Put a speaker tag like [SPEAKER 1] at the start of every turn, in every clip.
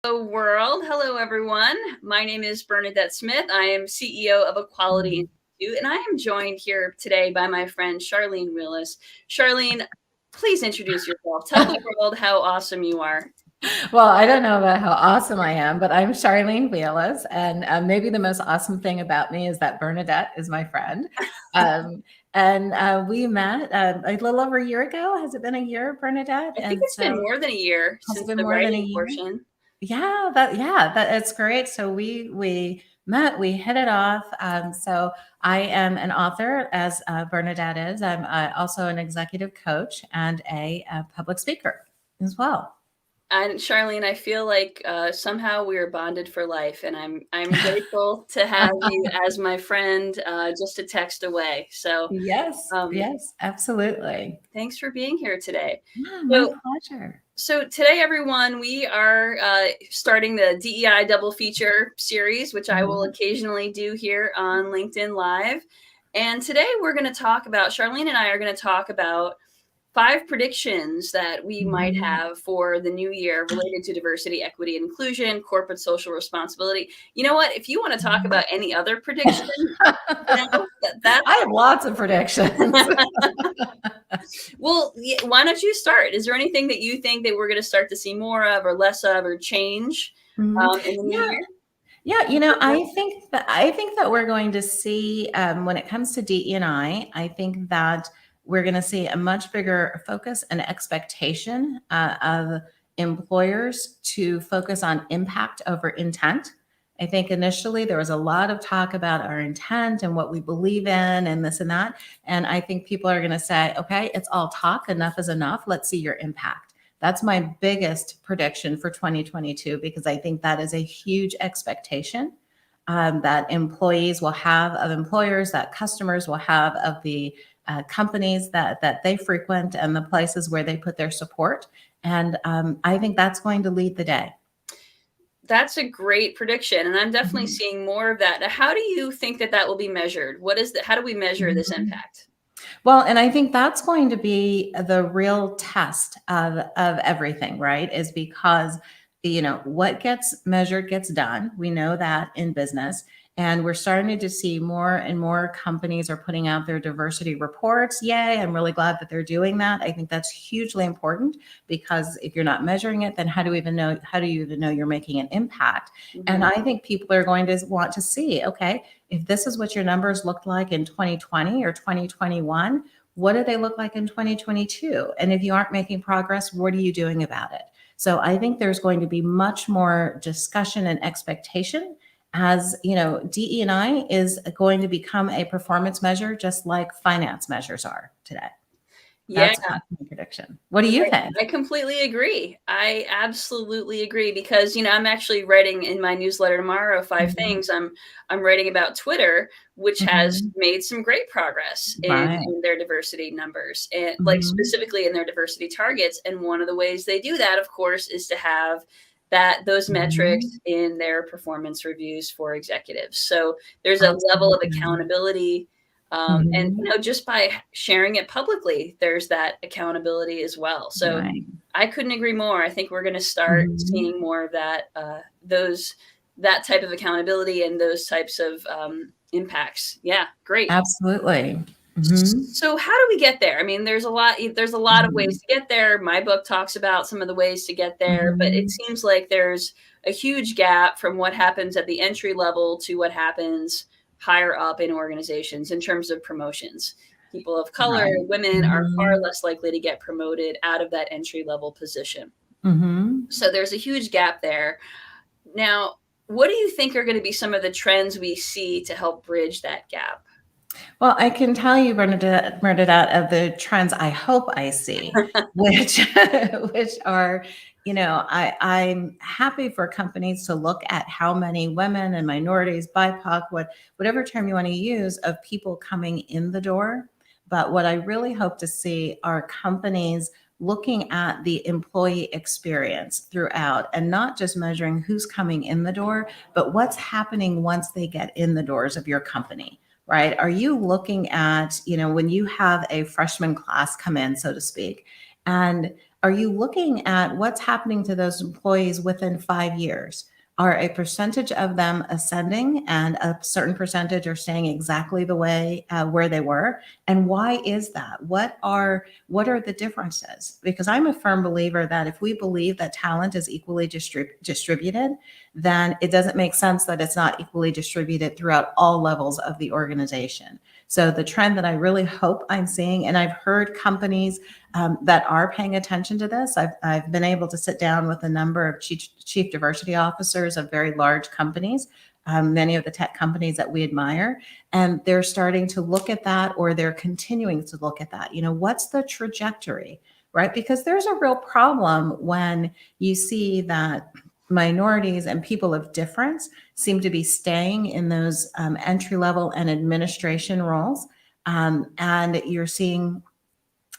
[SPEAKER 1] Hello, world. Hello, everyone. My name is Bernadette Smith. I am CEO of Equality Institute, and I am joined here today by my friend Charlene Wheeless. Charlene, please introduce yourself. Tell the world how awesome you are.
[SPEAKER 2] Well, I don't know about how awesome I am, but I'm Charlene Wheeless, and maybe the most awesome thing about me is that Bernadette is my friend. We met a little over a year ago. Has it been a year, Bernadette?
[SPEAKER 1] I think
[SPEAKER 2] And
[SPEAKER 1] it's been
[SPEAKER 2] so
[SPEAKER 1] more than a year
[SPEAKER 2] has it
[SPEAKER 1] since
[SPEAKER 2] been
[SPEAKER 1] the
[SPEAKER 2] more than a
[SPEAKER 1] writing
[SPEAKER 2] year?
[SPEAKER 1] portion.
[SPEAKER 2] It's great. So we met, we hit it off. So I am an author, as Bernadette is. I'm also an executive coach and a public speaker as well.
[SPEAKER 1] And Charlene, I feel like somehow we are bonded for life, and I'm grateful to have you as my friend, just a text away. So,
[SPEAKER 2] Yes,
[SPEAKER 1] um,
[SPEAKER 2] yes, absolutely.
[SPEAKER 1] thanks for being here today.
[SPEAKER 2] Yeah, my
[SPEAKER 1] So,
[SPEAKER 2] pleasure.
[SPEAKER 1] So today, everyone, we are starting the DEI double feature series, which I will
[SPEAKER 2] Mhm.
[SPEAKER 1] occasionally do here on LinkedIn Live. And today we're going to talk about, Charlene and I are going to talk about 5 predictions that we might
[SPEAKER 2] Mhm.
[SPEAKER 1] have for the new year related to diversity, equity, and inclusion, corporate social responsibility. You know what? If you want to talk
[SPEAKER 2] Mhm.
[SPEAKER 1] about any other prediction, that's
[SPEAKER 2] I have lots of predictions.
[SPEAKER 1] well, why don't you start? Is there anything that you think that we're going to start to see more of or less of or change
[SPEAKER 2] Mhm.
[SPEAKER 1] in the new
[SPEAKER 2] Yeah,
[SPEAKER 1] year?
[SPEAKER 2] yeah, I think that we're going to see, when it comes to DE&I, I think that we're gonna see a much bigger focus and expectation, of employers to focus on impact over intent. I think initially there was a lot of talk about our intent and what we believe in and this and that, and I think people are gonna say, "Okay, it's all talk, enough is enough, let's see your impact." That's my biggest prediction for 2022 because I think that is a huge expectation, that employees will have of employers, that customers will have of the companies that they frequent and the places where they put their support. And I think that's going to lead the day.
[SPEAKER 1] That's a great prediction, and I'm definitely
[SPEAKER 2] Mhm.
[SPEAKER 1] seeing more of that. Now, how do you think that that will be measured? What is the, how do we measure this
[SPEAKER 2] Mhm.
[SPEAKER 1] impact?
[SPEAKER 2] Well, and I think that's going to be the real test of everything, right? Is because what gets measured gets done. We know that in business, and we're starting to see more and more companies are putting out their diversity reports. Yay! I'm really glad that they're doing that. I think that's hugely important because if you're not measuring it, then how do you even know? How do you even know you're making an impact? And
[SPEAKER 1] Mhm.
[SPEAKER 2] I think people are going to want to see, okay, if this is what your numbers looked like in 2020 or 2021, what do they look like in 2022? And if you aren't making progress, what are you doing about it? So I think there's going to be much more discussion and expectation as, DE&I is going to become a performance measure just like finance measures are today.
[SPEAKER 1] Yeah,
[SPEAKER 2] That's my prediction. What do you think?
[SPEAKER 1] I completely agree. I absolutely agree because I'm actually writing in my newsletter tomorrow 5
[SPEAKER 2] Mhm.
[SPEAKER 1] things. I'm writing about Twitter, which has
[SPEAKER 2] Mhm.
[SPEAKER 1] made some great progress
[SPEAKER 2] Right.
[SPEAKER 1] in their diversity numbers and like
[SPEAKER 2] Mhm.
[SPEAKER 1] specifically in their diversity targets. And one of the ways they do that, of course, is to have that those metrics
[SPEAKER 2] Mhm.
[SPEAKER 1] in their performance reviews for executives. So there's a level of
[SPEAKER 2] Absolutely.
[SPEAKER 1] accountability and
[SPEAKER 2] Mhm.
[SPEAKER 1] just by sharing it publicly, there's that accountability as well. So
[SPEAKER 2] Right.
[SPEAKER 1] I couldn't agree more. I think we're going to start
[SPEAKER 2] Mhm.
[SPEAKER 1] seeing more of that, that type of accountability and those types of impacts. Yeah, great.
[SPEAKER 2] Absolutely. Mhm.
[SPEAKER 1] So how do we get there? I mean, there's a lot of ways
[SPEAKER 2] Mhm.
[SPEAKER 1] to get there. My book talks about some of the ways to get there, but it
[SPEAKER 2] Mhm.
[SPEAKER 1] seems like there's a huge gap from what happens at the entry level to what happens higher up in organizations in terms of promotions. People of color,
[SPEAKER 2] Right.
[SPEAKER 1] women are far
[SPEAKER 2] Mhm.
[SPEAKER 1] less likely to get promoted out of that entry level position.
[SPEAKER 2] Mhm.
[SPEAKER 1] So there's a huge gap there. Now, what do you think are going to be some of the trends we see to help bridge that gap?
[SPEAKER 2] Well, I can tell you, Bernadette, of the trends I hope I see, which which are, I'm happy for companies to look at how many women and minorities, BIPOC, whatever term you want to use, of people coming in the door. But what I really hope to see are companies looking at the employee experience throughout and not just measuring who's coming in the door, but what's happening once they get in the doors of your company, right? Are you looking at, when you have a freshman class come in, so to speak, and are you looking at what's happening to those employees within 5 years? Are a percentage of them ascending and a certain percentage are staying exactly the way where they were? And why is that? What are the differences? Because I'm a firm believer that if we believe that talent is equally distributed, then it doesn't make sense that it's not equally distributed throughout all levels of the organization. So the trend that I really hope I'm seeing, and I've heard companies that are paying attention to this. I've been able to sit down with a number of chief diversity officers of very large companies, many of the tech companies that we admire, and they're starting to look at that, or they're continuing to look at that. What's the trajectory, right? Because there's a real problem when you see that minorities and people of difference seem to be staying in those entry level and administration roles. And you're seeing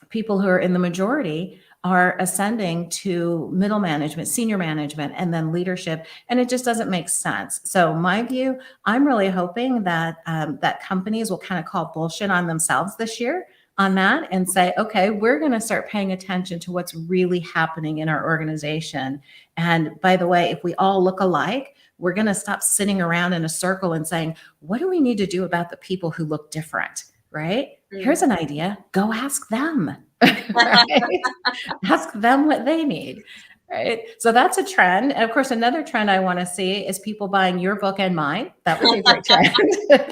[SPEAKER 2] people who are in the majority are ascending to middle management, senior management, and then leadership, and it just doesn't make sense. So my view, I'm really hoping that that companies will kind of call bullshit on themselves this year on that and say, okay, we're going to start paying attention to what's really happening in our organization. And by the way, if we all look alike, we're going to stop sitting around in a circle and saying, what do we need to do about the people who look different? Right? Here's an idea. Go ask them. Right? Ask them what they need. Right. So that's a trend. And of course, another trend I want to see is people buying your book and mine. That would be a great trend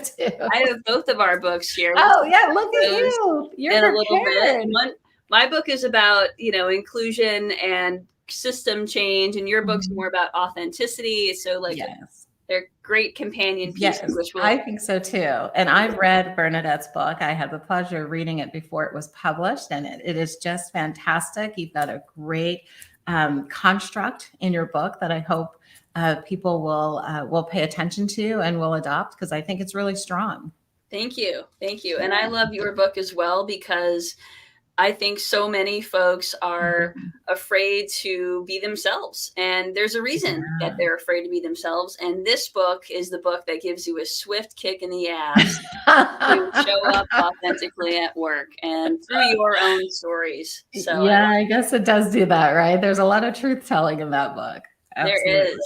[SPEAKER 2] too.
[SPEAKER 1] I have both of our books here.
[SPEAKER 2] Oh yeah, look at you. You're
[SPEAKER 1] in
[SPEAKER 2] prepared.
[SPEAKER 1] A little bit. My book is about, inclusion and system change, and your book's more about authenticity. So
[SPEAKER 2] yes.
[SPEAKER 1] They're great companion pieces.
[SPEAKER 2] Yes, I think so too. And I've read Bernadette's book. I had the pleasure of reading it before it was published, and it is just fantastic. You've got a great construct in your book that I hope people will pay attention to and will adopt, because I think it's really strong.
[SPEAKER 1] Thank you. And I love your book as well, because I think so many folks are afraid to be themselves, and there's a reason that they're afraid to be themselves. And this book is the book that gives you a swift kick in the ass to show up authentically at work and through your own stories. So
[SPEAKER 2] yeah, I guess it does do that, right? There's a lot of truth telling in that book. Absolutely.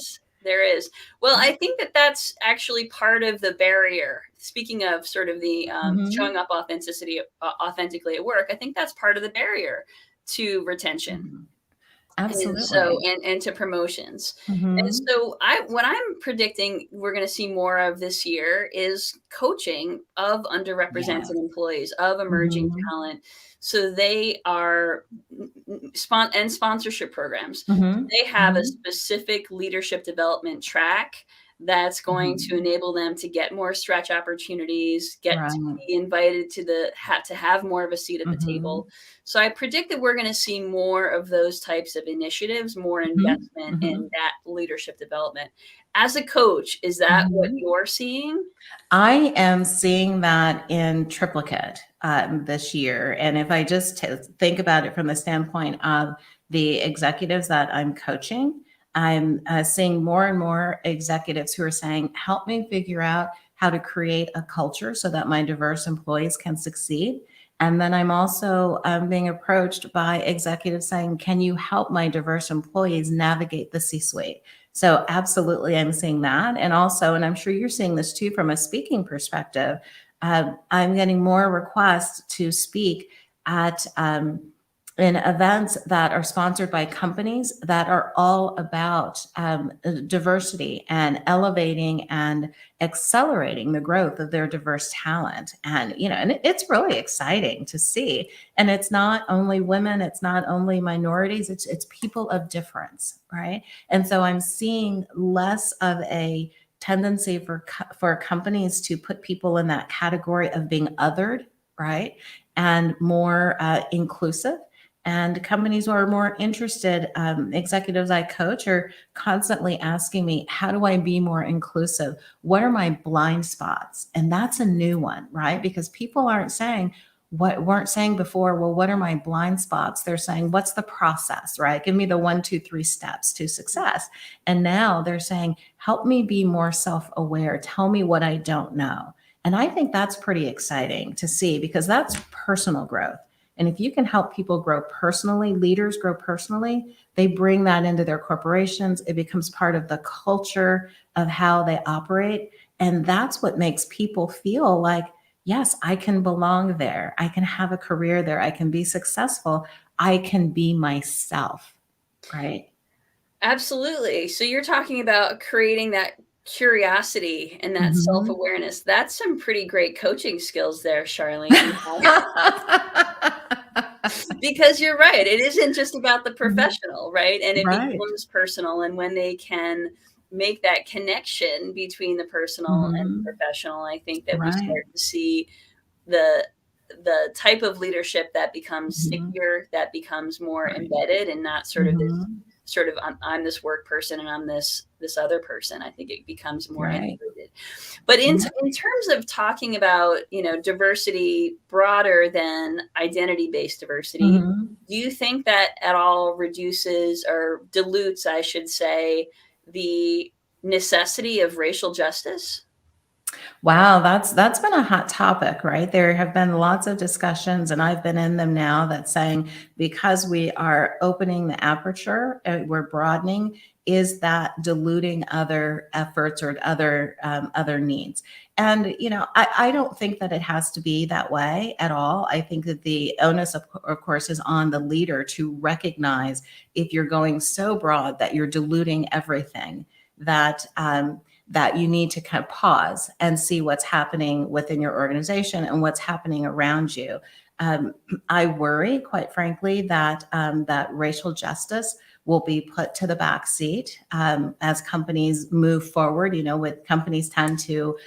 [SPEAKER 1] There is. Well, I think that that's actually part of the barrier. Speaking of sort of the showing up authentically at work, I think that's part of the barrier to retention.
[SPEAKER 2] Absolutely.
[SPEAKER 1] And to promotions. And so what I'm predicting we're going to see more of this year is coaching of underrepresented employees, of emerging talent. So they are and sponsorship programs. They have a specific leadership development track that's going to enable them to get more stretch opportunities, get to be invited to have more of a seat at the table. So I predict that we're going to see more of those types of initiatives, more investment in that leadership development. As a coach, is that what you're seeing?
[SPEAKER 2] I am seeing that in triplicate this year. And if I just think about it from the standpoint of the executives that I'm coaching, I'm seeing more and more executives who are saying, help me figure out how to create a culture so that my diverse employees can succeed. And then I'm also being approached by executives saying, can you help my diverse employees navigate the C-suite? So absolutely, I'm seeing that. And also, and I'm sure you're seeing this too from a speaking perspective, I'm getting more requests to speak at in events that are sponsored by companies that are all about diversity and elevating and accelerating the growth of their diverse talent. And, and it's really exciting to see. And it's not only women, it's not only minorities, it's people of difference, right? And so I'm seeing less of a tendency for companies to put people in that category of being othered, right? And more inclusive. And companies who are more interested, executives I coach are constantly asking me, how do I be more inclusive? What are my blind spots? And that's a new one, right? Because people weren't saying before, well, what are my blind spots? They're saying, what's the process, right? Give me the 1, 2, 3 steps to success. And now they're saying, help me be more self-aware. Tell me what I don't know. And I think that's pretty exciting to see, because that's personal growth. And if you can help people grow personally, leaders grow personally, they bring that into their corporations. It becomes part of the culture of how they operate. And that's what makes people feel like, yes, I can belong there. I can have a career there. I can be successful. I can be myself, right?
[SPEAKER 1] Absolutely. So you're talking about creating that curiosity and that
[SPEAKER 2] Mhm.
[SPEAKER 1] self-awareness. That's some pretty great coaching skills there, Charlene. Because you're right. It isn't just about the
[SPEAKER 2] Mhm.
[SPEAKER 1] professional, right? And it
[SPEAKER 2] Right.
[SPEAKER 1] becomes personal. And when they can make that connection between the personal and the
[SPEAKER 2] Mhm.
[SPEAKER 1] professional, I think that we
[SPEAKER 2] Right.
[SPEAKER 1] start to see the the type of leadership that becomes
[SPEAKER 2] Mhm.
[SPEAKER 1] stickier, that becomes more
[SPEAKER 2] Right.
[SPEAKER 1] embedded, and not sort of this
[SPEAKER 2] Mhm.
[SPEAKER 1] sort of I'm this work person and I'm this other person. I think it becomes more
[SPEAKER 2] Right.
[SPEAKER 1] integrated. But
[SPEAKER 2] Yeah.
[SPEAKER 1] in terms of talking about, diversity broader than identity-based diversity,
[SPEAKER 2] Mhm.
[SPEAKER 1] do you think that at all reduces or dilutes, I should say, the necessity of racial justice?
[SPEAKER 2] Wow, that's been a hot topic, right? There have been lots of discussions, and I've been in them now, that's saying because we are opening the aperture, we're broadening, is that diluting other efforts or other needs? And I don't think that it has to be that way at all. I think that the onus, of course, is on the leader to recognize if you're going so broad that you're diluting everything, that you need to kind of pause and see what's happening within your organization and what's happening around you. Um, I worry, quite frankly, that racial justice will be put to the back seat as companies move forward. With companies tend to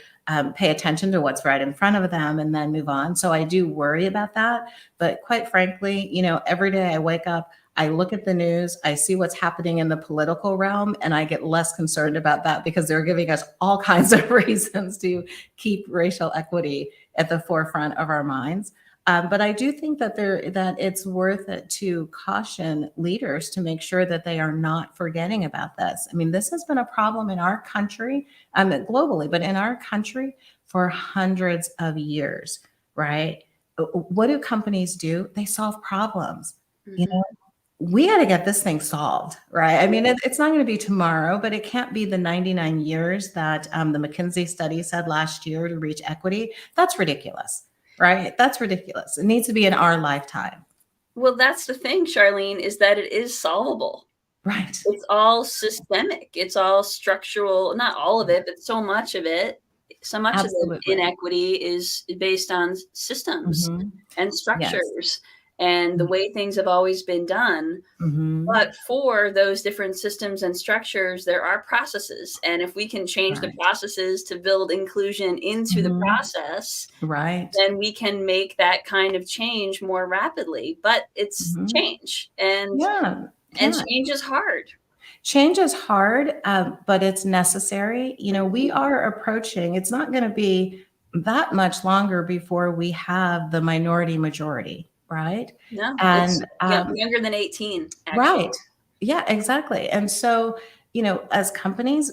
[SPEAKER 2] pay attention to what's right in front of them and then move on. So I do worry about that. But quite frankly, every day I wake up, I look at the news, I see what's happening in the political realm, and I get less concerned about that because they're giving us all kinds of reasons to keep racial equity at the forefront of our minds. But I do think that it's worth it to caution leaders to make sure that they are not forgetting about this. I mean, this has been a problem in our country, globally, but in our country for hundreds of years, right? What do companies do? They solve problems. You
[SPEAKER 1] Mhm.
[SPEAKER 2] know, we got to get this thing solved, right? I mean, it's not going to be tomorrow, but it can't be the 99 years that the McKinsey study said last year to reach equity. That's ridiculous, right? That's ridiculous. It needs to be in our lifetime.
[SPEAKER 1] Well, that's the thing, Charlene, is that it is solvable.
[SPEAKER 2] Right.
[SPEAKER 1] It's all systemic. It's all structural, not all of it, but so much of the
[SPEAKER 2] Absolutely.
[SPEAKER 1] inequity is based on systems
[SPEAKER 2] Hmm.
[SPEAKER 1] and
[SPEAKER 2] Yes.
[SPEAKER 1] structures and the way things have always been done.
[SPEAKER 2] Hmm.
[SPEAKER 1] But for those different systems and structures, there are processes. And if we can change the
[SPEAKER 2] Right.
[SPEAKER 1] processes to build inclusion into the
[SPEAKER 2] Hmm.
[SPEAKER 1] process,
[SPEAKER 2] Right.
[SPEAKER 1] then we can make that kind of change more rapidly. But it's
[SPEAKER 2] Hmm.
[SPEAKER 1] change, and
[SPEAKER 2] Yeah.
[SPEAKER 1] and
[SPEAKER 2] Yeah.
[SPEAKER 1] change is hard.
[SPEAKER 2] Change is hard, but it's necessary. We
[SPEAKER 1] Mhm.
[SPEAKER 2] are approaching, it's not going to be that much longer before we have the minority majority, right?
[SPEAKER 1] No, it's
[SPEAKER 2] And
[SPEAKER 1] younger than 18, actually.
[SPEAKER 2] right. Yeah, exactly. And so, as companies,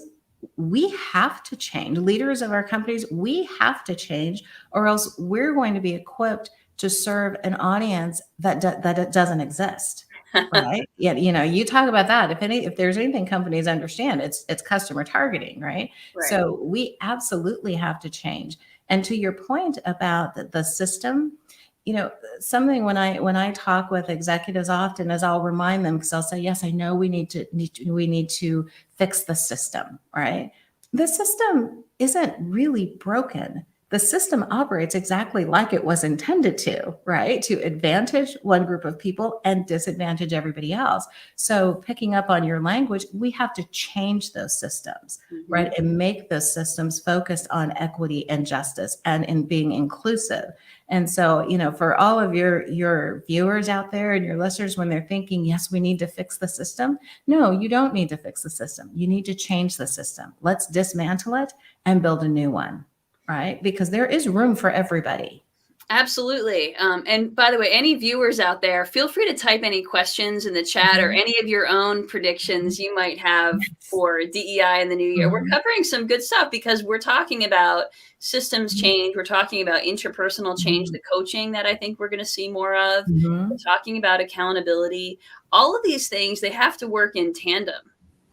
[SPEAKER 2] we have to change. Leaders of our companies, we have to change, or else we're going to be equipped to serve an audience that it doesn't exist. Right. Yeah. You talk about that. If there's anything companies understand, it's customer targeting, right?
[SPEAKER 1] Right.
[SPEAKER 2] So we absolutely have to change. And to your point about the system, you know, something when I talk with executives often is I'll remind them because I'll say, yes, I know we need to fix the system, right? The system isn't really broken. The system operates exactly like it was intended to, right? To advantage one group of people and disadvantage everybody else. So picking up on your language, we have to change those systems, right?
[SPEAKER 1] Mhm.
[SPEAKER 2] And make those systems focused on equity and justice and in being inclusive. And so, for all of your viewers out there and your listeners, when they're thinking, yes, we need to fix the system. No, you don't need to fix the system. You need to change the system. Let's dismantle it and build a new one, right? Because there is room for everybody.
[SPEAKER 1] Absolutely. And by the way, any viewers out there, feel free to type any questions in the chat or
[SPEAKER 2] Mhm.
[SPEAKER 1] any of your own predictions you might have
[SPEAKER 2] Yes.
[SPEAKER 1] for DEI in the new year. We're
[SPEAKER 2] Mhm.
[SPEAKER 1] covering some good stuff because we're talking about systems
[SPEAKER 2] Mhm.
[SPEAKER 1] change. We're talking about interpersonal change,
[SPEAKER 2] Mhm.
[SPEAKER 1] the coaching that I think we're going to see more of. We're
[SPEAKER 2] Mhm.
[SPEAKER 1] talking about accountability. All of these things, they have to work in tandem.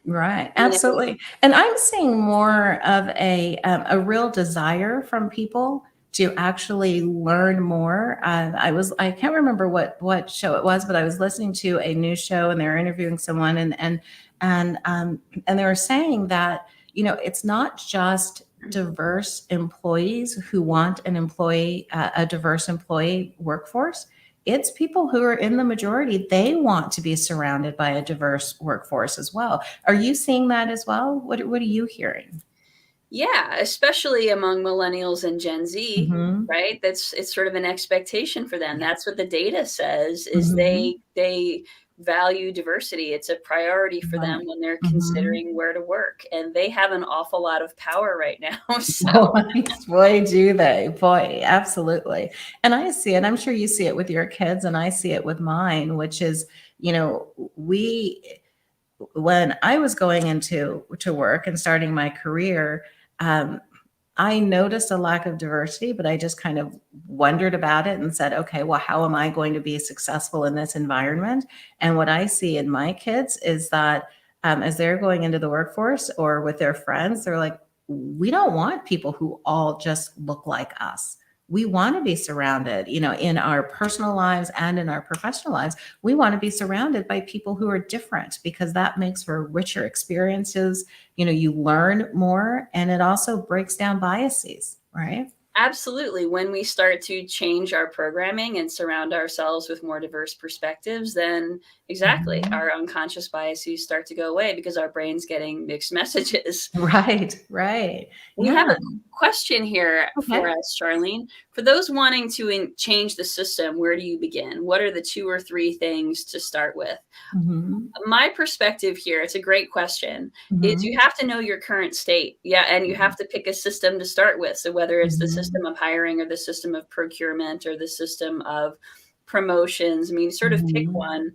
[SPEAKER 2] Right,
[SPEAKER 1] You know,
[SPEAKER 2] absolutely. And I'm seeing more of a real desire from people to actually learn more. I can't remember what show it was, but I was listening to a news show and they were interviewing someone and they were saying that, it's not just diverse employees who want a diverse employee workforce. It's people who are in the majority. They want to be surrounded by a diverse workforce as well. Are you seeing that as well? What are you hearing?
[SPEAKER 1] yeah, especially among millennials and Gen Z,
[SPEAKER 2] Mhm.
[SPEAKER 1] right? It's sort of an expectation for them.
[SPEAKER 2] Yeah.
[SPEAKER 1] That's what the data says is
[SPEAKER 2] Mhm.
[SPEAKER 1] they value diversity. It's a priority for them
[SPEAKER 2] Right.
[SPEAKER 1] when they're
[SPEAKER 2] Mhm.
[SPEAKER 1] considering where to work, and they have an awful lot of power right now. So,
[SPEAKER 2] Boy, boy, do they. Boy, absolutely. And I see it. I'm sure you see it with your kids, and I see it with mine, which is, we when I was going into to work and starting my career, um, I noticed a lack of diversity, but I just kind of wondered about it and said, okay, well, how am I going to be successful in this environment? And what I see in my kids is that as they're going into the workforce or with their friends, they're like, we don't want people who all just look like us. We want to be surrounded, in our personal lives and in our professional lives. We want to be surrounded by people who are different because that makes for richer experiences. You learn more and it also breaks down biases, right?
[SPEAKER 1] absolutely, when we start to change our programming and surround ourselves with more diverse perspectives, then exactly,
[SPEAKER 2] Mhm.
[SPEAKER 1] our unconscious biases start to go away because our brain's getting mixed messages.
[SPEAKER 2] Right, right.
[SPEAKER 1] We have
[SPEAKER 2] Yeah.
[SPEAKER 1] a question here for
[SPEAKER 2] Okay.
[SPEAKER 1] us, Charlene. For those wanting to change the system, where do you begin? What are the 2 or 3 things to start with?
[SPEAKER 2] Mhm.
[SPEAKER 1] My perspective here, it's a great question, is you
[SPEAKER 2] Mhm.
[SPEAKER 1] have to know your current state. Yeah, and you have to pick a system to start with. So whether it's the
[SPEAKER 2] Mhm.
[SPEAKER 1] system of hiring or the system of procurement or the system of promotions, I mean, sort of pick
[SPEAKER 2] Mhm.
[SPEAKER 1] one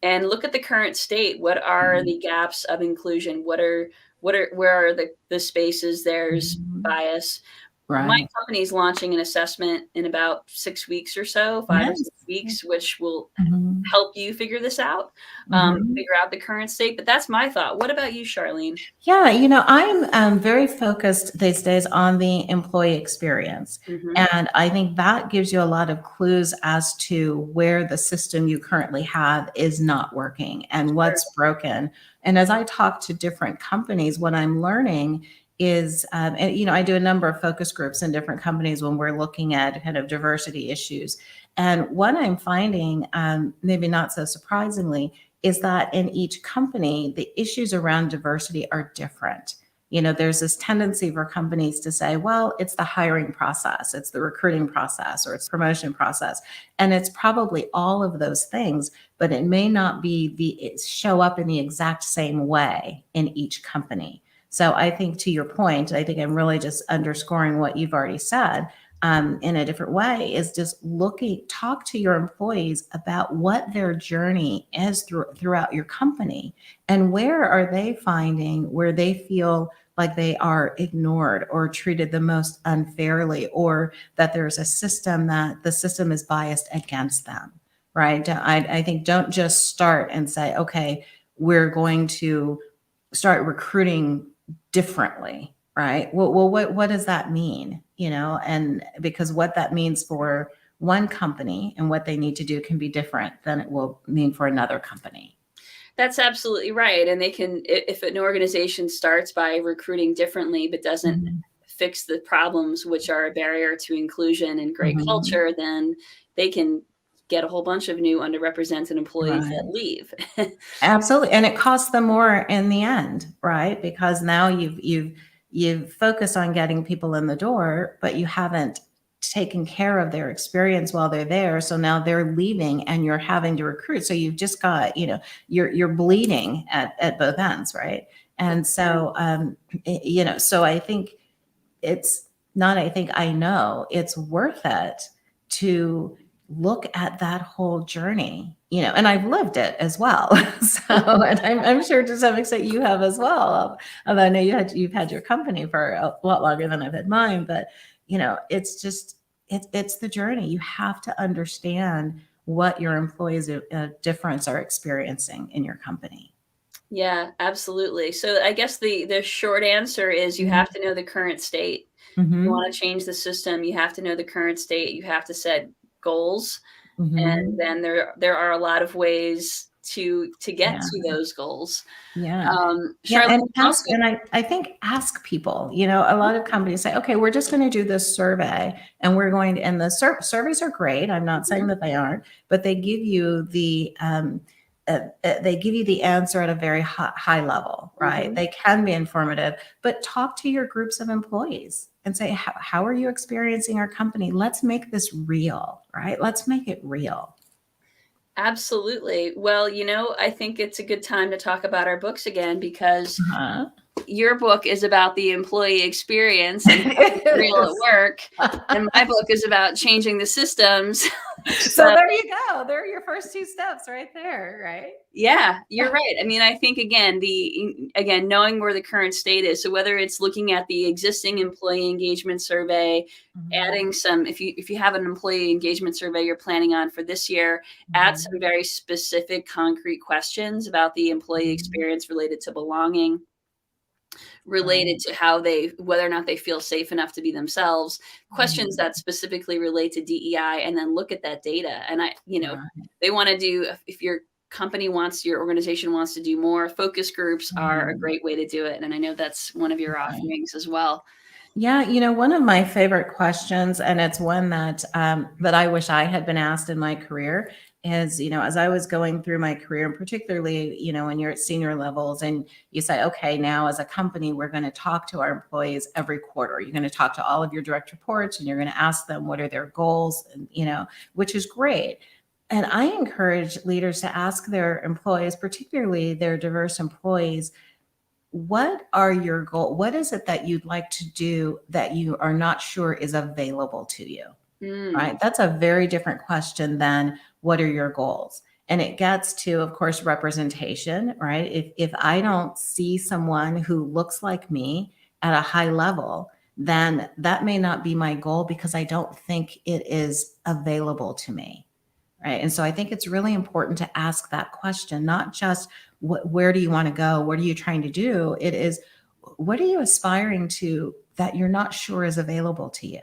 [SPEAKER 1] and look at the current state. What are
[SPEAKER 2] Mhm.
[SPEAKER 1] the gaps of inclusion? What are where are the spaces there's
[SPEAKER 2] Mhm.
[SPEAKER 1] bias? My
[SPEAKER 2] Right.
[SPEAKER 1] company's launching an assessment in about 6 weeks or so, 5 or 6
[SPEAKER 2] Nice.
[SPEAKER 1] weeks, which will
[SPEAKER 2] Mhm.
[SPEAKER 1] help you figure this out,
[SPEAKER 2] Mhm.
[SPEAKER 1] figure out the current state, but that's my thought. What about you, Charlene?
[SPEAKER 2] Yeah, I'm very focused these days on the employee experience.
[SPEAKER 1] Mhm.
[SPEAKER 2] And I think that gives you a lot of clues as to where the system you currently have is not working and
[SPEAKER 1] Sure.
[SPEAKER 2] what's broken. And as I talk to different companies, what I'm learning is, and I do a number of focus groups in different companies when we're looking at kind of diversity issues. And what I'm finding, maybe not so surprisingly, is that in each company, the issues around diversity are different. There's this tendency for companies to say, well, it's the hiring process, it's the recruiting process, or it's the promotion process. And it's probably all of those things, but it may not show up in the exact same way in each company. So I think to your point, I think I'm really just underscoring what you've already said in a different way is just talk to your employees about what their journey is throughout your company and where are they finding where they feel like they are ignored or treated the most unfairly or that there's that the system is biased against them, right? I think don't just start and say, okay, we're going to start recruiting differently, right? Well, what does that mean? And because what that means for one company and what they need to do can be different than it will mean for another company.
[SPEAKER 1] That's absolutely right, and they can if an organization starts by recruiting differently but doesn't
[SPEAKER 2] Mhm.
[SPEAKER 1] fix the problems which are a barrier to inclusion and great
[SPEAKER 2] Mhm.
[SPEAKER 1] culture, then they can get a whole bunch of new underrepresented employees that
[SPEAKER 2] Right.
[SPEAKER 1] leave.
[SPEAKER 2] Absolutely, and it costs them more in the end, right? Because now you've focused on getting people in the door, but you haven't taken care of their experience while they're there. So now they're leaving and you're having to recruit. So you've just got, you're bleeding at both ends, right? And so so I think it's not I think I know it's worth it to look at that whole journey, and I've lived it as well. So, and I'm sure to some extent you have as well. Although I know you've had your company for a lot longer than I've had mine, but it's just, it's the journey. You have to understand what your employees difference are experiencing in your company.
[SPEAKER 1] Yeah, absolutely. So I guess the short answer is you have to know the current state.
[SPEAKER 2] Mm-hmm.
[SPEAKER 1] You want to change the system, you have to know the current state. You have to set goals,
[SPEAKER 2] Mm-hmm.
[SPEAKER 1] and then there are a lot of ways to get
[SPEAKER 2] Yeah.
[SPEAKER 1] to those goals.
[SPEAKER 2] Yeah. Yeah.
[SPEAKER 1] Charlene,
[SPEAKER 2] And I think ask people, a lot of companies say, okay, we're just going to do this survey and we're going to, and the surveys are great. I'm not saying that they aren't, but they give you the answer at a very high level, right? They can be informative, but talk to your groups of employees and say, how are you experiencing our company? Let's make this real, right? Let's make it real.
[SPEAKER 1] Absolutely. Well, I think it's a good time to talk about our books again, because your book is about the employee experience and real at work, and my book is about changing the systems.
[SPEAKER 2] So there you go. There are your first two steps right there, right?
[SPEAKER 1] Yeah, you're right. I mean, I think again, knowing where the current state is. So whether it's looking at the existing employee engagement survey, adding some, if you have an employee engagement survey you're planning on for this year, add some very specific, concrete questions about the employee experience related to belonging, related to whether or not they feel safe enough to be themselves, questions that specifically relate to DEI, and then look at that data. And they want to do, if your organization wants to do more, focus groups are a great way to do it. And I know that's one of your offerings as well.
[SPEAKER 2] Yeah, one of my favorite questions, and it's one that I wish I had been asked in my career, is, as I was going through my career, and particularly, when you're at senior levels and you say, okay, now as a company, we're going to talk to our employees every quarter. You're going to talk to all of your direct reports and you're going to ask them what are their goals, and, which is great. And I encourage leaders to ask their employees, particularly their diverse employees, what are your goals? What is it that you'd like to do that you are not sure is available to you? Right? That's a very different question than what are your goals? And it gets to, of course, representation, right? If I don't see someone who looks like me at a high level, then that may not be my goal because I don't think it is available to me. Right. And so I think it's really important to ask that question, not just where do you want to go? What are you trying to do? It is, what are you aspiring to that you're not sure is available to you?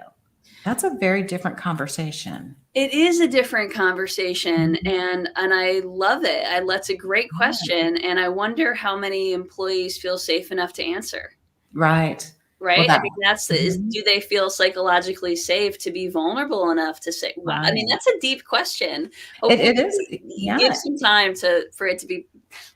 [SPEAKER 2] That's a very different conversation.
[SPEAKER 1] It is a different conversation, and I love it. That's a great question. And I wonder how many employees feel safe enough to answer.
[SPEAKER 2] Right.
[SPEAKER 1] Right. I mean, do they feel psychologically safe to be vulnerable enough to say, well, I mean, that's a deep question. Hopefully
[SPEAKER 2] it is. Yeah.
[SPEAKER 1] Give some time for it to be,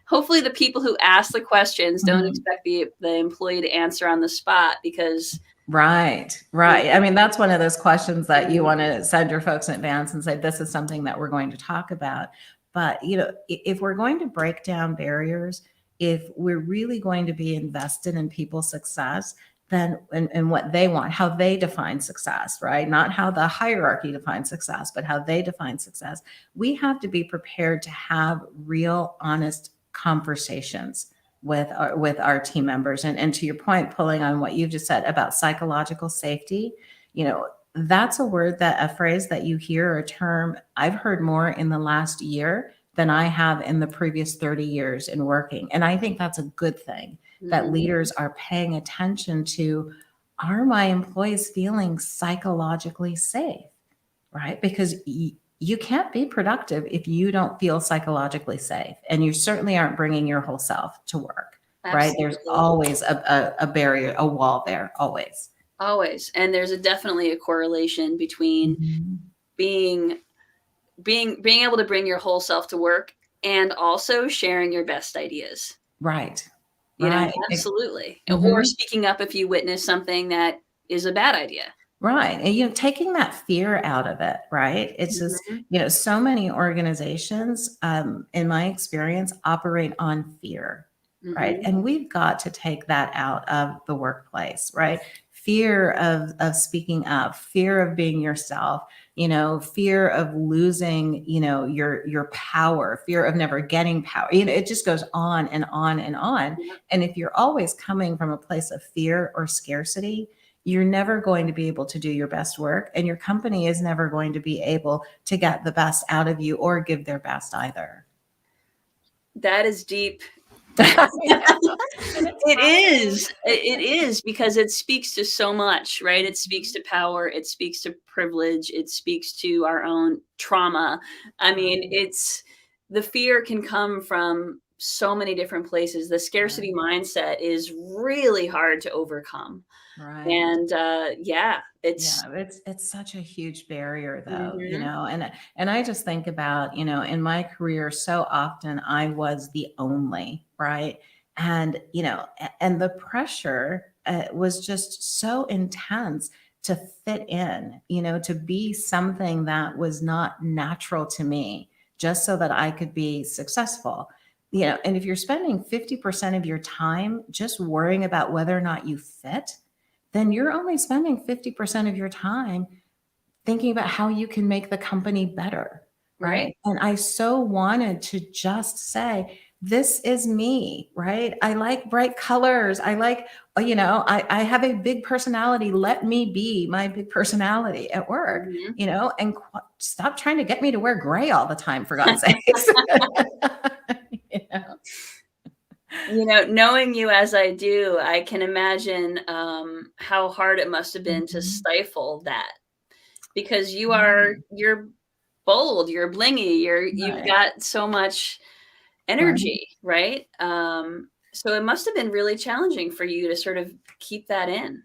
[SPEAKER 1] hopefully the people who ask the questions don't expect the employee to answer on the spot, because.
[SPEAKER 2] Right. I mean, that's one of those questions that you want to send your folks in advance and say, this is something that we're going to talk about. But, if we're going to break down barriers, if we're really going to be invested in people's success, then and what they want, how they define success, right? Not how the hierarchy defines success, but how they define success. We have to be prepared to have real, honest conversations with our team members. And to your point, pulling on what you just said about psychological safety, that's a phrase that you hear, a term I've heard more in the last year than I have in the previous 30 years in working. And I think that's a good thing, that leaders are paying attention to, are my employees feeling psychologically safe, right? Because you can't be productive if you don't feel psychologically safe. And you certainly aren't bringing your whole self to work, right? There's always a barrier, a wall there, always.
[SPEAKER 1] Always. And there's definitely a correlation between being able to bring your whole self to work and also sharing your best ideas.
[SPEAKER 2] Right.
[SPEAKER 1] Absolutely. Or speaking up if you witness something that is a bad idea.
[SPEAKER 2] Right. And, taking that fear out of it, right? It's just, so many organizations, in my experience, operate on fear, right? And we've got to take that out of the workplace, right? fear of speaking up, fear of being yourself, fear of losing, your power, fear of never getting power. It just goes on and on and on. And if you're always coming from a place of fear or scarcity, you're never going to be able to do your best work, and your company is never going to be able to get the best out of you or give their best either.
[SPEAKER 1] That is deep.
[SPEAKER 2] It
[SPEAKER 1] is because it speaks to so much, right? It speaks to power, it speaks to privilege, it speaks to our own trauma. I mean, it's the fear can come from so many different places. The scarcity mindset is really hard to overcome.
[SPEAKER 2] Right.
[SPEAKER 1] And
[SPEAKER 2] It's such a huge barrier though,
[SPEAKER 1] Mhm.
[SPEAKER 2] and I just think about, in my career, so often I was the only, right? And, and the pressure was just so intense to fit in, to be something that was not natural to me, just so that I could be successful. And if you're spending 50% of your time just worrying about whether or not you fit, then you're only spending 50% of your time thinking about how you can make the company better.
[SPEAKER 1] Right.
[SPEAKER 2] Right. And I so wanted to just say, this is me, right? I like bright colors. I like, I have a big personality. Let me be my big personality at work,
[SPEAKER 1] Mhm.
[SPEAKER 2] and stop trying to get me to wear gray all the time, for God's sakes. you know?
[SPEAKER 1] Knowing you as I do, I can imagine how hard it must have been to
[SPEAKER 2] Mhm.
[SPEAKER 1] stifle that, because
[SPEAKER 2] Right.
[SPEAKER 1] you're bold, you're blingy, you've
[SPEAKER 2] Right.
[SPEAKER 1] got so much
[SPEAKER 2] Right.
[SPEAKER 1] energy, right? So it must have been really challenging for you to sort of keep that in.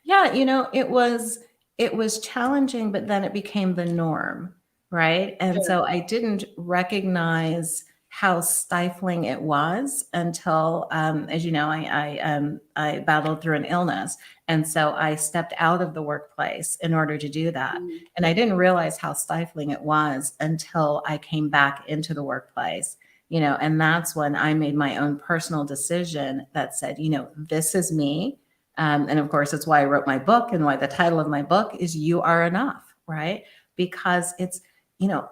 [SPEAKER 2] Yeah, it was challenging, but then it became the norm, right? And
[SPEAKER 1] Sure.
[SPEAKER 2] so I didn't recognize how stifling it was until, as you know, I battled through an illness, and so I stepped out of the workplace in order to do that.
[SPEAKER 1] Mhm.
[SPEAKER 2] And I didn't realize how stifling it was until I came back into the workplace. And that's when I made my own personal decision that said, this is me. And of course, it's why I wrote my book, and why the title of my book is You Are Enough, right? Because it's,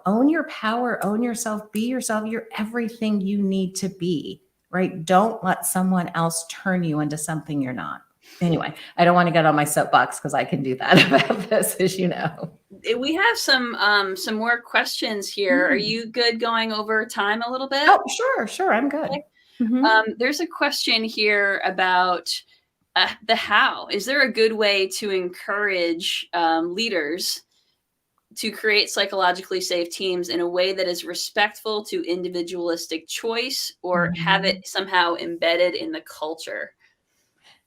[SPEAKER 2] own your power, own yourself, be yourself. You're everything you need to be, right? Don't let someone else turn you into something you're not. Anyway, I don't want to get on my soapbox because I can do that about this, as you know.
[SPEAKER 1] We have some more questions here. Are
[SPEAKER 2] Mm.
[SPEAKER 1] you good going over time a little bit?
[SPEAKER 2] Oh, sure, sure. I'm good.
[SPEAKER 1] Okay.
[SPEAKER 2] Mhm.
[SPEAKER 1] There's a question here about the how. Is there a good way to encourage leaders to create psychologically safe teams in a way that is respectful to individualistic choice, or have it
[SPEAKER 2] Mhm.
[SPEAKER 1] somehow embedded in the culture?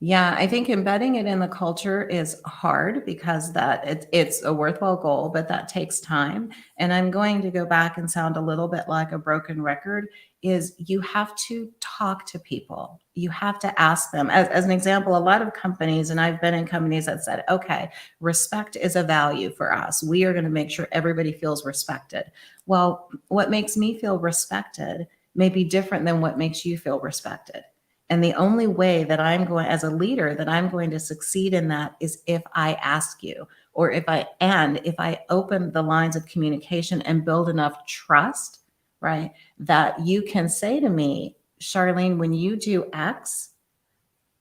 [SPEAKER 2] Yeah, I think embedding it in the culture is hard because it's a worthwhile goal, but that takes time. And I'm going to go back and sound a little bit like a broken record. Is you have to talk to people. You have to ask them. As an example, a lot of companies, and I've been in companies that said, okay, respect is a value for us. We are going to make sure everybody feels respected. Well, what makes me feel respected may be different than what makes you feel respected. And the only way that as a leader, that I'm going to succeed in that is if I ask you, or if I open the lines of communication and build enough trust, right? That you can say to me, Charlene, when you do X,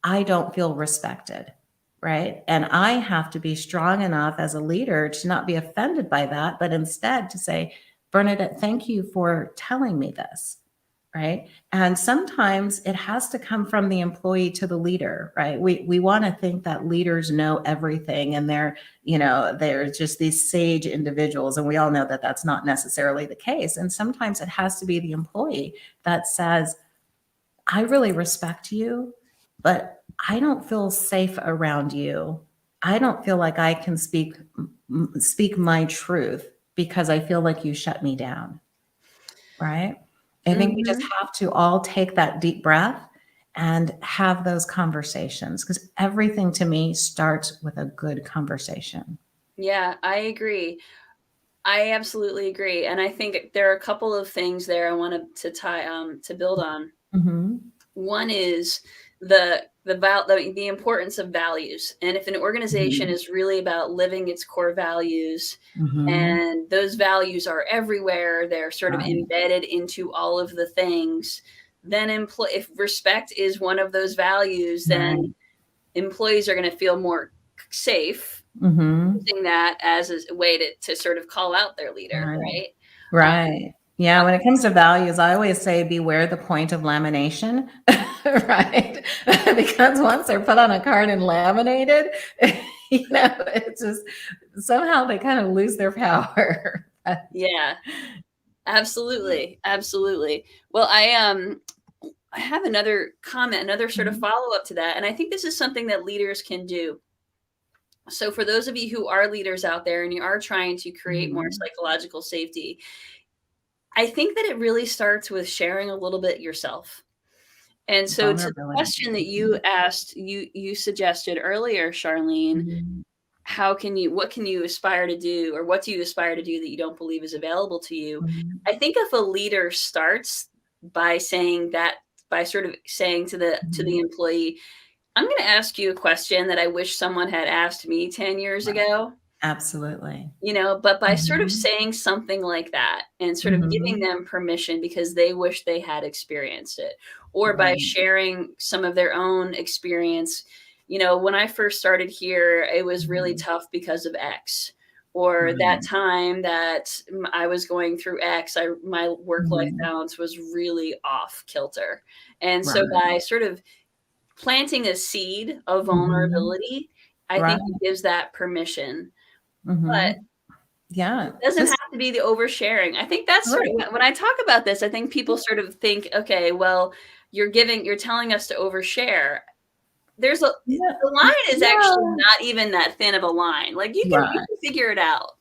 [SPEAKER 2] I don't feel respected, right? And I have to be strong enough as a leader to not be offended by that, but instead to say, Bernadette, thank you for telling me this, right? And sometimes it has to come from the employee to the leader, right? We want to think that leaders know everything, and they're just these sage individuals, and we all know that that's not necessarily the case. And sometimes it has to be the employee that says, I really respect you, but I don't feel safe around you. I don't feel like I can speak my truth because I feel like you shut me down, right? I think we just
[SPEAKER 1] Mhm.
[SPEAKER 2] have to all take that deep breath and have those conversations, because everything to me starts with a good conversation.
[SPEAKER 1] Yeah, I agree. I absolutely agree, and I think there are a couple of things there I wanted to build on.
[SPEAKER 2] Mhm.
[SPEAKER 1] One is the importance of values. And if an organization
[SPEAKER 2] Mhm.
[SPEAKER 1] is really about living its core values,
[SPEAKER 2] Mhm.
[SPEAKER 1] and those values are everywhere, they're sort of
[SPEAKER 2] Right.
[SPEAKER 1] embedded into all of the things, then if respect is one of those values, then
[SPEAKER 2] Right.
[SPEAKER 1] employees are going to feel more safe
[SPEAKER 2] Mhm.
[SPEAKER 1] using that as a way to sort of call out their leader,
[SPEAKER 2] Right.
[SPEAKER 1] right?
[SPEAKER 2] Right. Yeah,
[SPEAKER 1] Um,
[SPEAKER 2] when it comes to values, I always say beware the point of lamination, right? Because once they're put on a card and laminated, it's just somehow they kind of lose their power.
[SPEAKER 1] yeah, absolutely, absolutely. Well, I have another comment, another sort of
[SPEAKER 2] Mhm.
[SPEAKER 1] follow up to that, and I think this is something that leaders can do. So, for those of you who are leaders out there and you are trying to create more
[SPEAKER 2] Mhm.
[SPEAKER 1] psychological safety, I think that it really starts with sharing a little bit yourself. And so, to the
[SPEAKER 2] Vulnerability.
[SPEAKER 1] question that you
[SPEAKER 2] Mhm.
[SPEAKER 1] asked, you suggested earlier, Charlene,
[SPEAKER 2] Mhm.
[SPEAKER 1] what can you aspire to do, or what do you aspire to do that you don't believe is available to you?
[SPEAKER 2] Mhm.
[SPEAKER 1] I think if a leader starts by saying that, by sort of saying to the
[SPEAKER 2] Mhm.
[SPEAKER 1] employee, I'm going to ask you a question that I wish someone had asked me 10 years
[SPEAKER 2] Right.
[SPEAKER 1] ago.
[SPEAKER 2] Absolutely.
[SPEAKER 1] But by sort of
[SPEAKER 2] Mhm.
[SPEAKER 1] saying something like that and sort of giving
[SPEAKER 2] Mhm.
[SPEAKER 1] them permission because they wish they had experienced it, or by
[SPEAKER 2] Right.
[SPEAKER 1] sharing some of their own experience. When I first started here, it was really
[SPEAKER 2] Mhm.
[SPEAKER 1] tough because of X, or that
[SPEAKER 2] Right.
[SPEAKER 1] time that I was going through X, my work life
[SPEAKER 2] Mhm.
[SPEAKER 1] balance was really off kilter. And so
[SPEAKER 2] Right.
[SPEAKER 1] by sort of planting a seed of
[SPEAKER 2] Mhm.
[SPEAKER 1] vulnerability, I
[SPEAKER 2] Right.
[SPEAKER 1] think it gives that permission. But
[SPEAKER 2] Mhm. Yeah.
[SPEAKER 1] it doesn't
[SPEAKER 2] Just
[SPEAKER 1] have to be the oversharing. I think that's sort of
[SPEAKER 2] right.
[SPEAKER 1] when I talk about this, I think people sort of think, okay, well, you're telling us to overshare.
[SPEAKER 2] Yeah.
[SPEAKER 1] The line is actually
[SPEAKER 2] Yeah.
[SPEAKER 1] not even that thin of a line. Like you
[SPEAKER 2] Right.
[SPEAKER 1] can figure it out.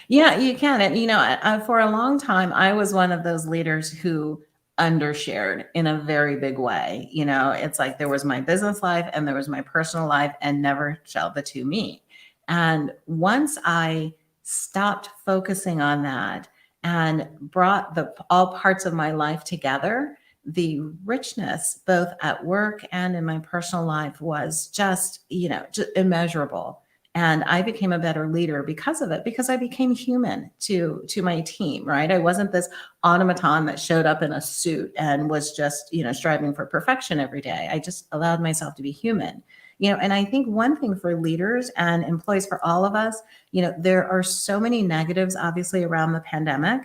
[SPEAKER 2] Yeah, you can. And, for a long time, I was one of those leaders who undershared in a very big way. It's like there was my business life and there was my personal life, and never shall the two meet. And once I stopped focusing on that and brought all parts of my life together, the richness, both at work and in my personal life, was just immeasurable. And I became a better leader because of it, because I became human to my team, right? I wasn't this automaton that showed up in a suit and was just striving for perfection every day. I just allowed myself to be human. And I think one thing for leaders and employees, for all of us, there are so many negatives obviously around the pandemic.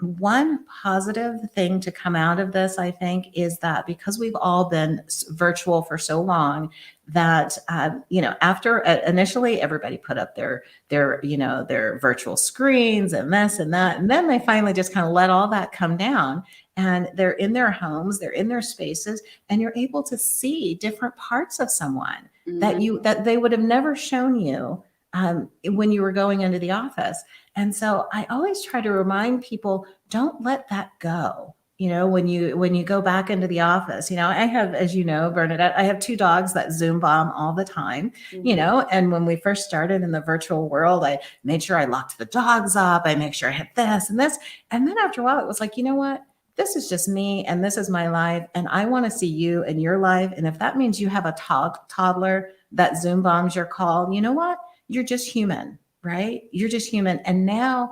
[SPEAKER 2] One positive thing to come out of this, I think, is that because we've all been virtual for so long, that after initially everybody put up their virtual screens and this and that, and then they finally just kind of let all that come down, and they're in their homes, they're in their spaces, and you're able to see different parts of someone
[SPEAKER 1] Mhm.
[SPEAKER 2] that they would have never shown you when you were going into the office. And so I always try to remind people, don't let that go. When you go back into the office, I have, as you know, Bernadette, I have two dogs that Zoom bomb all the time,
[SPEAKER 1] Mhm.
[SPEAKER 2] and when we first started in the virtual world, I made sure I locked the dogs up. I make sure I had this and this. And then after a while, it was like, you know what? This is just me and this is my life. And I want to see you and your life. And if that means you have a toddler that Zoom bombs your call, you know what? You're just human, right? You're just human. And now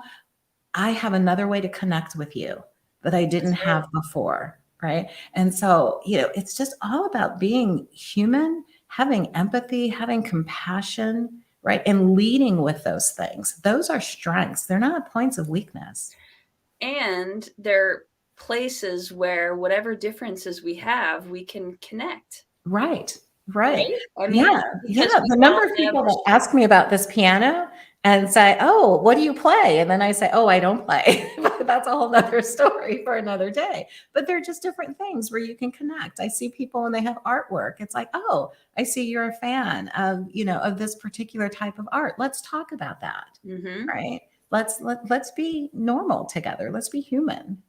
[SPEAKER 2] I have another way to connect with you that I
[SPEAKER 1] That's
[SPEAKER 2] didn't
[SPEAKER 1] it.
[SPEAKER 2] have before, right? And so, it's just all about being human, having empathy, having compassion, right? And leading with those things. Those are strengths. They're not points of weakness.
[SPEAKER 1] And they're places where whatever differences we have, we can connect,
[SPEAKER 2] Right. Right.
[SPEAKER 1] right? I mean,
[SPEAKER 2] Yeah. Yeah.
[SPEAKER 1] because we
[SPEAKER 2] The
[SPEAKER 1] all
[SPEAKER 2] number of
[SPEAKER 1] have
[SPEAKER 2] people that ask me about this piano and say, "Oh, what do you play?" And then I say, "Oh, I don't play." But that's a whole nother story for another day. But they're just different things where you can connect. I see people and they have artwork. It's like, "Oh, I see you're a fan of this particular type of art. Let's talk about that."
[SPEAKER 1] Mhm.
[SPEAKER 2] Right? Let's be normal together. Let's be human.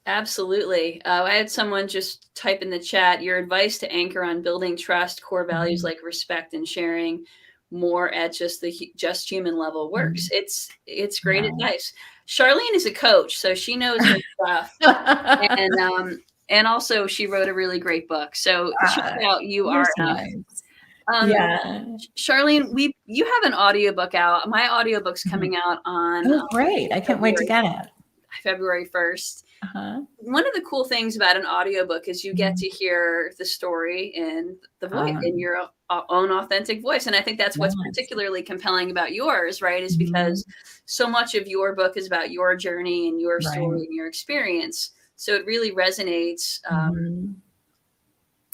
[SPEAKER 1] Absolutely. I had someone just type in the chat your advice to anchor on building trust, core values
[SPEAKER 2] Mhm.
[SPEAKER 1] like respect and sharing more at just the just human level works.
[SPEAKER 2] Mhm.
[SPEAKER 1] It's great
[SPEAKER 2] Right.
[SPEAKER 1] advice. Charlene is a coach, so she knows her stuff. And And also she wrote a really great book. So check out You
[SPEAKER 2] You're
[SPEAKER 1] Are
[SPEAKER 2] so
[SPEAKER 1] Enough.
[SPEAKER 2] nice.
[SPEAKER 1] Yeah. Charlene, you have an audiobook out. My audiobook's coming out on
[SPEAKER 2] Oh, great. I can't wait to get it.
[SPEAKER 1] February 1st.
[SPEAKER 2] Uh-huh.
[SPEAKER 1] One of the cool things about an audiobook is you get to hear the story in the voice, in your own authentic voice. And I think that's what's particularly compelling about yours, right? Is because so much of your book is about your journey and your story and your experience. So it really resonates,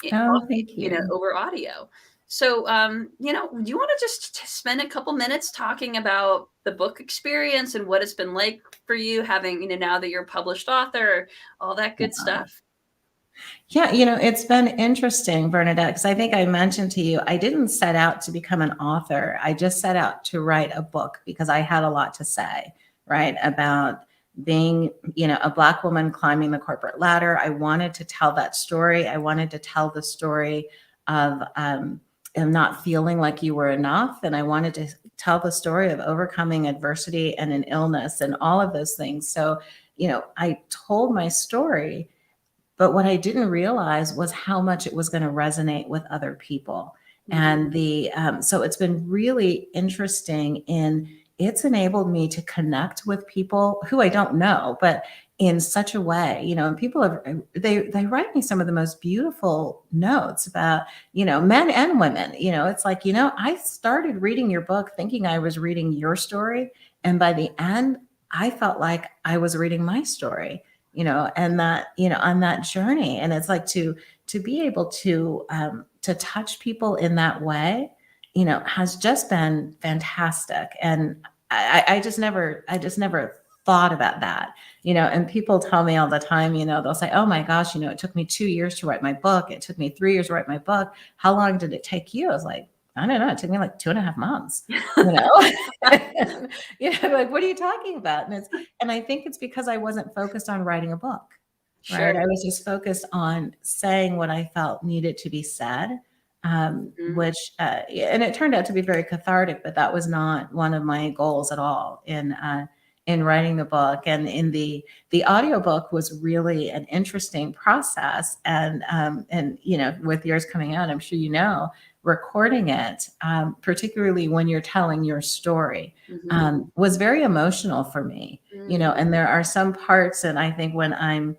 [SPEAKER 2] thank you.
[SPEAKER 1] Over audio. So, do you want to just spend a couple minutes talking about the book experience and what it's been like for you having, now that you're a published author, all that good stuff?
[SPEAKER 2] Yeah, it's been interesting, Bernadette, because I think I mentioned to you, I didn't set out to become an author. I just set out to write a book because I had a lot to say, right, about being, a Black woman climbing the corporate ladder. I wanted to tell that story. I wanted to tell the story of not feeling like you were enough. And I wanted to tell the story of overcoming adversity and an illness and all of those things. So, I told my story, but what I didn't realize was how much it was going to resonate with other people. And so it's been really interesting it's enabled me to connect with people who I don't know, but in such a way, and people they write me some of the most beautiful notes about, men and women. It's like, I started reading your book thinking I was reading your story. And by the end, I felt like I was reading my story, and that, on that journey. And it's like to be able to touch people in that way, has just been fantastic. And I just never thought about that, and people tell me all the time, they'll say, oh my gosh, it took me 2 years to write my book. It took me 3 years to write my book. How long did it take you? I was like, I don't know. It took me like 2.5 months, like, what are you talking about? And I think it's because I wasn't focused on writing a book, right? I was just focused on saying what I felt needed to be said, which, and it turned out to be very cathartic, but that was not one of my goals at all in writing the book. And in the audiobook was really an interesting process. And with yours coming out, I'm sure, recording it, particularly when you're telling your story, was very emotional for me, and there are some parts, and I think when I'm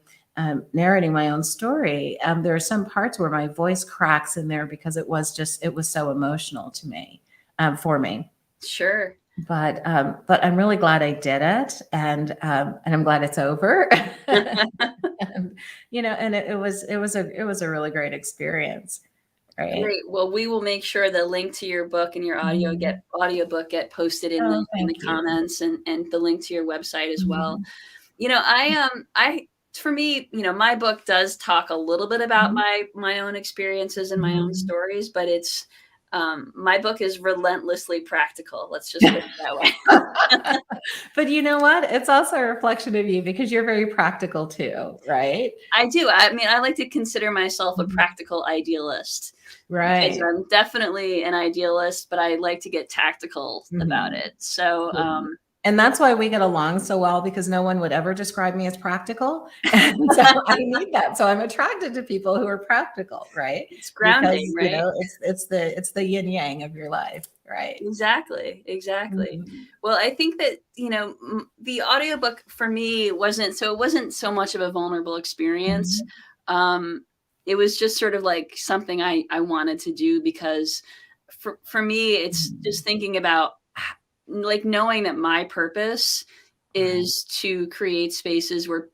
[SPEAKER 2] narrating my own story, there are some parts where my voice cracks in there because it was so emotional to me, for me.
[SPEAKER 1] Sure.
[SPEAKER 2] But I'm really glad I did it, and I'm glad it's over. And it was a really great experience. Right.
[SPEAKER 1] Great. Well, we will make sure the link to your book and your audiobook get posted in the comments, and the link to your website as well. For me, my book does talk a little bit about my own experiences and my own stories, but it's my book is relentlessly practical. Let's just put it that way.
[SPEAKER 2] But you know what? It's also a reflection of you because you're very practical too, right?
[SPEAKER 1] I do. I mean, I like to consider myself a practical idealist.
[SPEAKER 2] Right.
[SPEAKER 1] Because I'm definitely an idealist, but I like to get tactical about it. So,
[SPEAKER 2] and that's why we get along so well, because no one would ever describe me as practical. And so I need that. So I'm attracted to people who are practical, right?
[SPEAKER 1] It's grounding,
[SPEAKER 2] because,
[SPEAKER 1] right?
[SPEAKER 2] It's the yin yang of your life, right?
[SPEAKER 1] Exactly. Well, I think that, the audiobook for me wasn't so much of a vulnerable experience. It was just sort of like something I wanted to do because for me, it's just thinking about like knowing that my purpose is to create spaces where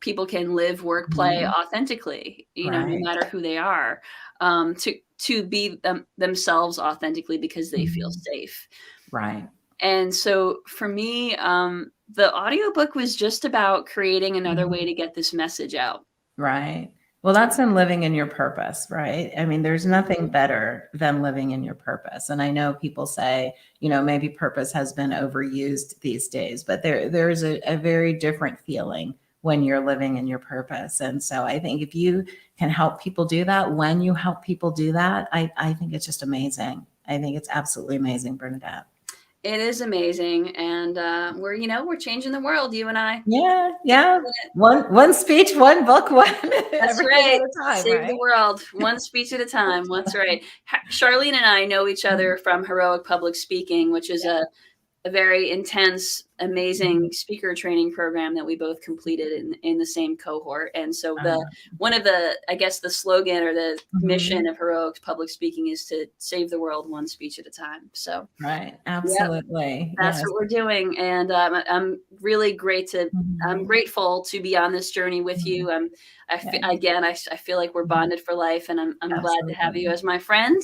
[SPEAKER 1] people can live, work, play authentically, no matter who they are, to be themselves authentically because they feel safe.
[SPEAKER 2] Right.
[SPEAKER 1] And so for me, the audiobook was just about creating another way to get this message out.
[SPEAKER 2] Right. Well, that's in living in your purpose, right? I mean, there's nothing better than living in your purpose. And I know people say, maybe purpose has been overused these days, but there's a very different feeling when you're living in your purpose. And so I think if you can help people do that, when you help people do that, I think it's just amazing. I think it's absolutely amazing, Bernadette.
[SPEAKER 1] It is amazing, and we're changing the world, you and I.
[SPEAKER 2] Yeah. One speech, one book, one
[SPEAKER 1] That's
[SPEAKER 2] everything
[SPEAKER 1] right.
[SPEAKER 2] at a time,
[SPEAKER 1] Save the
[SPEAKER 2] right?
[SPEAKER 1] world one speech at a time. That's right. Charlene and I know each other from Heroic Public Speaking, which is a very intense, amazing speaker training program that we both completed in the same cohort. And so one of the, I guess the slogan or the mission of Heroic Public Speaking is to save the world one speech at a time. So
[SPEAKER 2] Right. Absolutely.
[SPEAKER 1] that's
[SPEAKER 2] Yes.
[SPEAKER 1] what we're doing. And I'm really I'm grateful to be on this journey with you. I feel like we're bonded for life, and I'm glad to have you as my friend.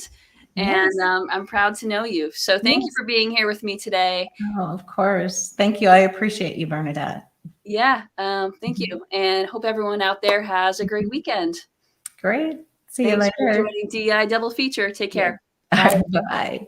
[SPEAKER 1] And
[SPEAKER 2] Yes.
[SPEAKER 1] I'm proud to know you. So thank you
[SPEAKER 2] Yes.
[SPEAKER 1] for being here with me today.
[SPEAKER 2] Oh, of course. Thank you. I appreciate you, Bernadette.
[SPEAKER 1] Yeah, thank you. And hope everyone out there has a great weekend.
[SPEAKER 2] Great. See you
[SPEAKER 1] Thanks for
[SPEAKER 2] later.
[SPEAKER 1] joining DEI Double Feature. Take
[SPEAKER 2] Yeah.
[SPEAKER 1] care. Bye.
[SPEAKER 2] Bye.